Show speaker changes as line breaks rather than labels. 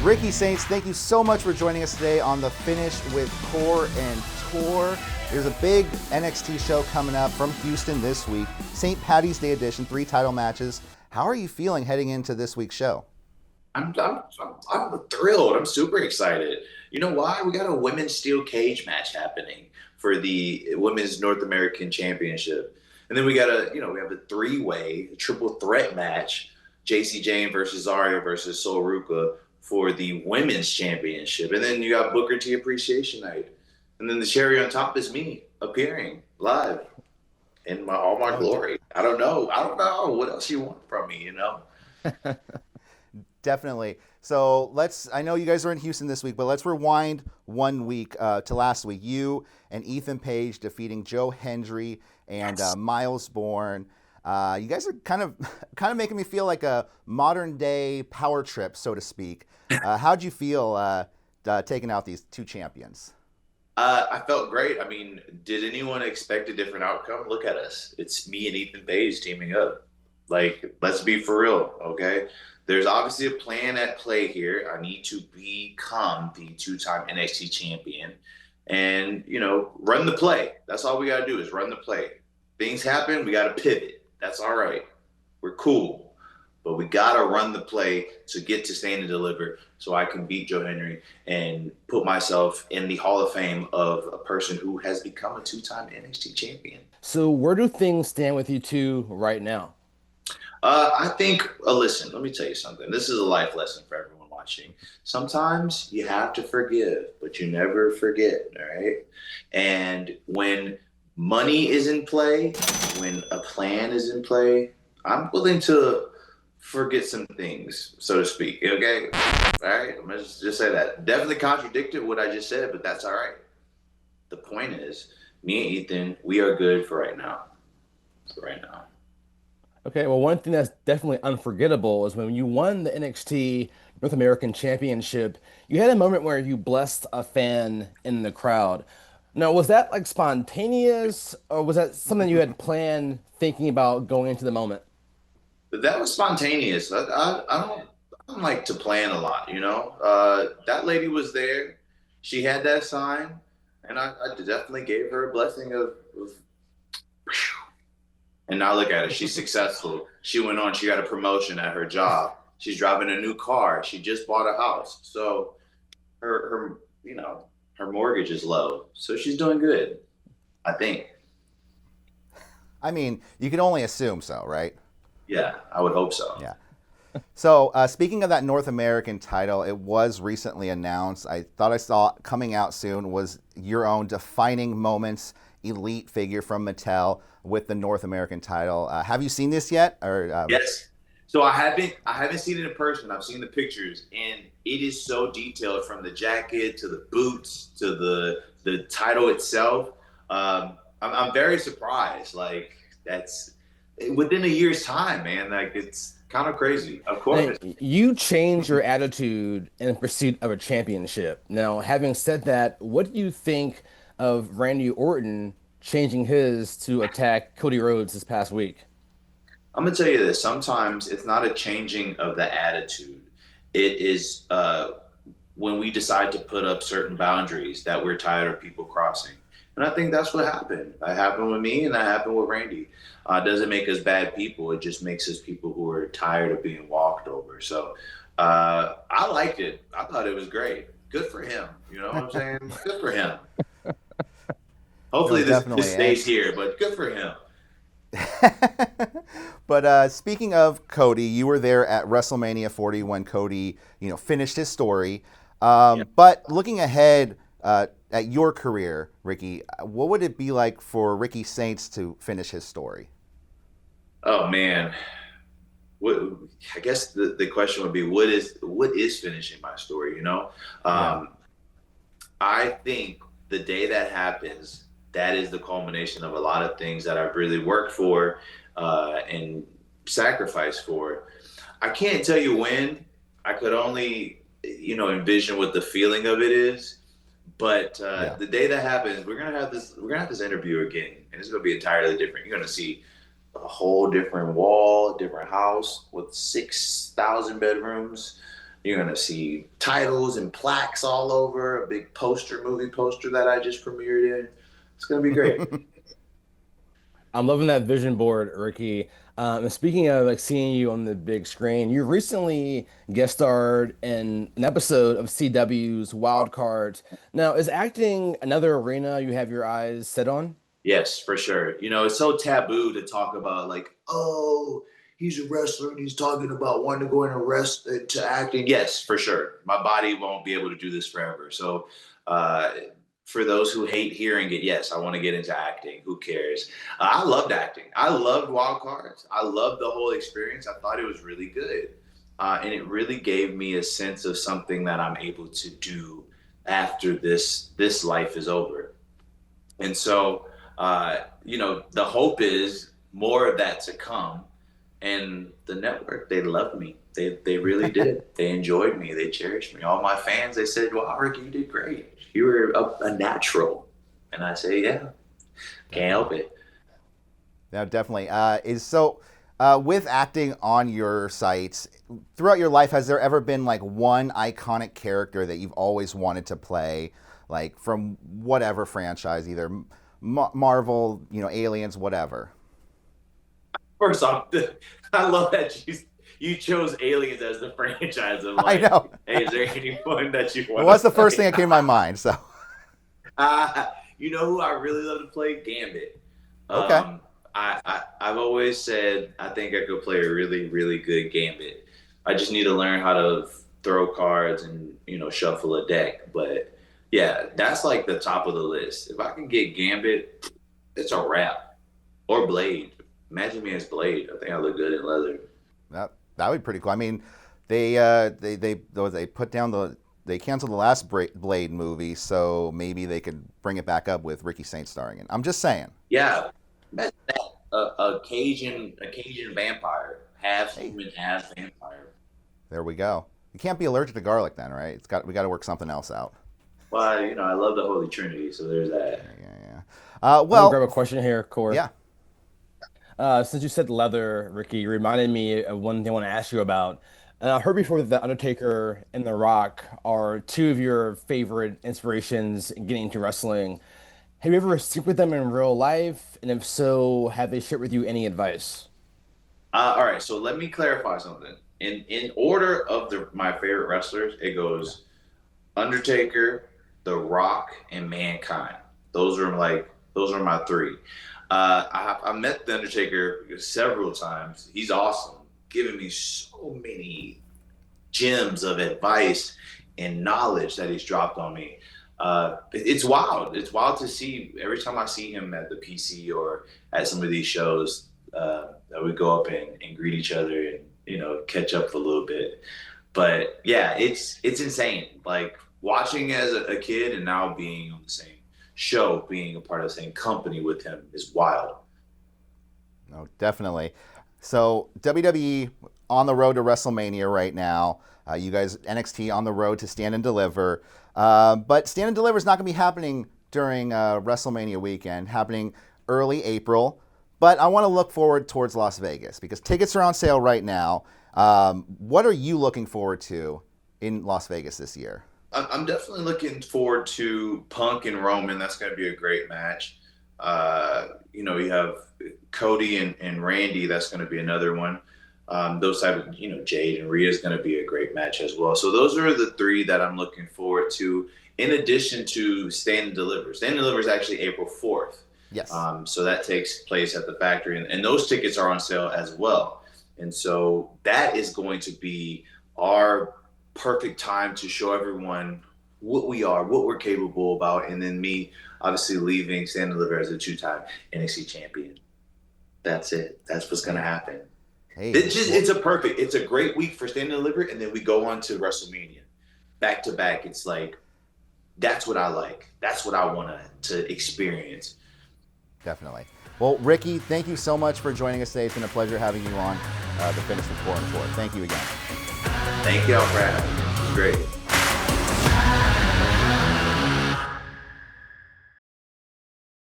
Ricky Saints, thank you so much for joining us today on The Finish with Kor and Tor. There's a big NXT show coming up from Houston this week. St. Patty's Day edition, 3 title matches. How are you feeling heading into this week's show?
I'm thrilled. I'm super excited. You know why? We got a women's steel cage match happening for the Women's North American Championship. And then we got we have a 3-way, triple threat match, JC Jane versus Zarya versus Sol Ruka for the Women's Championship. And then you got Booker T Appreciation Night. And then the cherry on top is me appearing live in all my glory. I don't know what else you want from me,
Definitely. So I know you guys are in Houston this week, but let's rewind 1 week to last week. You and Ethan Page defeating Joe Hendry and Miles Bourne. You guys are kind of making me feel like a modern day power trip, so to speak. How'd you feel taking out these 2 champions?
I felt great. I mean, did anyone expect a different outcome? Look at us. It's me and Ethan Page teaming up. Like, let's be for real, okay? There's obviously a plan at play here. I need to become the 2-time NXT champion and, run the play. That's all we got to do is run the play. Things happen, we got to pivot. That's all right. We're cool. But we got to run the play to get to Stand and Deliver so I can beat Joe Hendry and put myself in the Hall of Fame of a person who has become a 2-time NXT champion.
So where do things stand with you two right now?
I think, listen, let me tell you something. This is a life lesson for everyone watching. Sometimes you have to forgive, but you never forget, all right? And when money is in play, when a plan is in play, I'm willing to forget some things, so to speak, okay? All right, I'm going to just say that. Definitely contradicted what I just said, but that's all right. The point is, me and Ethan, we are good for right now.
Okay, well, one thing that's definitely unforgettable is when you won the NXT North American Championship, you had a moment where you blessed a fan in the crowd. Now, was that like spontaneous, or was that something you had planned thinking about going into the moment?
That was spontaneous. I don't like to plan a lot, That lady was there. She had that sign, and I definitely gave her a blessing of and now look at her. She's successful. She went on. She got a promotion at her job. She's driving a new car. She just bought a house. So her mortgage is low. So she's doing good, I think.
I mean, you can only assume so, right?
Yeah, I would hope so.
Yeah. So speaking of that North American title, it was recently announced. I thought I saw it coming out soon was your own defining moments elite figure from Mattel with the North American title. Have you seen this yet? Or
Yes. So I haven't seen it in person. I've seen the pictures, and it is so detailed from the jacket to the boots to the title itself. I'm very surprised. Like, that's within a year's time, man. Like, it's kind of crazy. Of course.
Now, you changed your attitude in pursuit of a championship. Now, having said that, what do you think of Randy Orton changing his to attack Cody Rhodes this past week?
I'm going to tell you this. Sometimes it's not a changing of the attitude. It is when we decide to put up certain boundaries that we're tired of people crossing. And I think that's what happened. That happened with me, and that happened with Randy. It doesn't make us bad people. It just makes us people who are tired of being walked over. So I liked it. I thought it was great. Good for him. You know what I'm saying? Good for him. Hopefully this stays here, but good for him.
But speaking of Cody, you were there at WrestleMania 40 when Cody, finished his story. But looking ahead at your career, Ricky, what would it be like for Ricky Saints to finish his story?
Oh man, I guess the question would be what is finishing my story? I think the day that happens, that is the culmination of a lot of things that I've really worked for and sacrificed for. I can't tell you when. I could only, envision what the feeling of it is. But the day that happens, we're gonna have this interview again, and it's gonna be entirely different. You're gonna see a whole different wall, different house with 6,000 bedrooms. You're gonna see titles and plaques all over, a big movie poster that I just premiered in. It's gonna be great.
I'm loving that vision board, Ricky. And speaking of like seeing you on the big screen, you recently guest starred in an episode of CW's Wild Cards. Now, is acting another arena you have your eyes set on?
Yes, for sure. You know, it's so taboo to talk about like, oh, he's a wrestler and he's talking about wanting to go into acting. Yes, for sure. My body won't be able to do this forever. So, uh, for those who hate hearing it, yes, I want to get into acting. Who cares? I loved acting. I loved Wild Cards. I loved the whole experience. I thought it was really good, and it really gave me a sense of something that I'm able to do after this life is over. And so, the hope is more of that to come. And the network, they loved me. They really did. They enjoyed me. They cherished me. All my fans, they said, "Wow, Ricky, you did great. You were a natural." And I say, "Yeah, can't help it."
No, definitely. With acting on your sites throughout your life, has there ever been like one iconic character that you've always wanted to play, like from whatever franchise, either Marvel, Aliens, whatever?
First off, I love that you chose Aliens as the franchise. I'm
I
like,
know.
hey, is there anyone that you want?
Well, that's
to
the first
play?
thing that came to my mind. So,
You know who I really love to play? Gambit.
okay.
I've always said I think I could play a really, really good Gambit. I just need to learn how to throw cards and, shuffle a deck. But yeah, that's like the top of the list. If I can get Gambit, it's a wrap. Or Blade. Imagine me as Blade. I think I look good in leather.
That would be pretty cool. I mean, they put down they canceled the last Blade movie, so maybe they could bring it back up with Ricky Saints starring in. I'm just saying.
Yeah, imagine that. A Cajun vampire, half human, half vampire.
There we go. You can't be allergic to garlic then, right? We got to work something else out.
Well, I love the Holy Trinity, so there's that.
Yeah.
I'm gonna grab a question here, Kor.
Yeah.
Since you said leather, Ricky, you reminded me of one thing I want to ask you about. And I heard before that The Undertaker and The Rock are two of your favorite inspirations in getting into wrestling. Have you ever seen with them in real life? And if so, have they shared with you any advice?
All right, so let me clarify something. In order of my favorite wrestlers, it goes Undertaker, The Rock, and Mankind. Those are my three. I met the Undertaker several times. He's awesome, giving me so many gems of advice and knowledge that he's dropped on me. It's wild. It's wild to see every time I see him at the PC or at some of these shows that we go up and greet each other and catch up a little bit. But yeah, it's insane. Like watching as a kid and now being on the same show, being a part of the same company with him is wild.
No, definitely. So WWE on the road to WrestleMania right now. You guys, NXT on the road to Stand and Deliver. But Stand and Deliver is not going to be happening during WrestleMania weekend, happening early April. But I want to look forward towards Las Vegas because tickets are on sale right now. What are you looking forward to in Las Vegas this year?
I'm definitely looking forward to Punk and Roman. That's going to be a great match. You have Cody and Randy. That's going to be another one. Those type of, Jade and Rhea is going to be a great match as well. So those are the three that I'm looking forward to. In addition to Stand and Deliver. Stand and Deliver is actually April 4th.
Yes.
So that takes place at the factory, and those tickets are on sale as well. And so that is going to be our perfect time to show everyone what we are, what we're capable about, and then me obviously leaving Stand and Deliver as a two-time NXT champion. That's it. That's what's going to happen.
Hey,
it's a great week for Stand and Deliver, and then we go on to WrestleMania. Back to back. It's like, that's what I like. That's what I want to experience.
Definitely. Well, Ricky, thank you so much for joining us today. It's been a pleasure having you on the Finish with Kor and Tor. Thank you again.
Thank y'all for having me. It was great.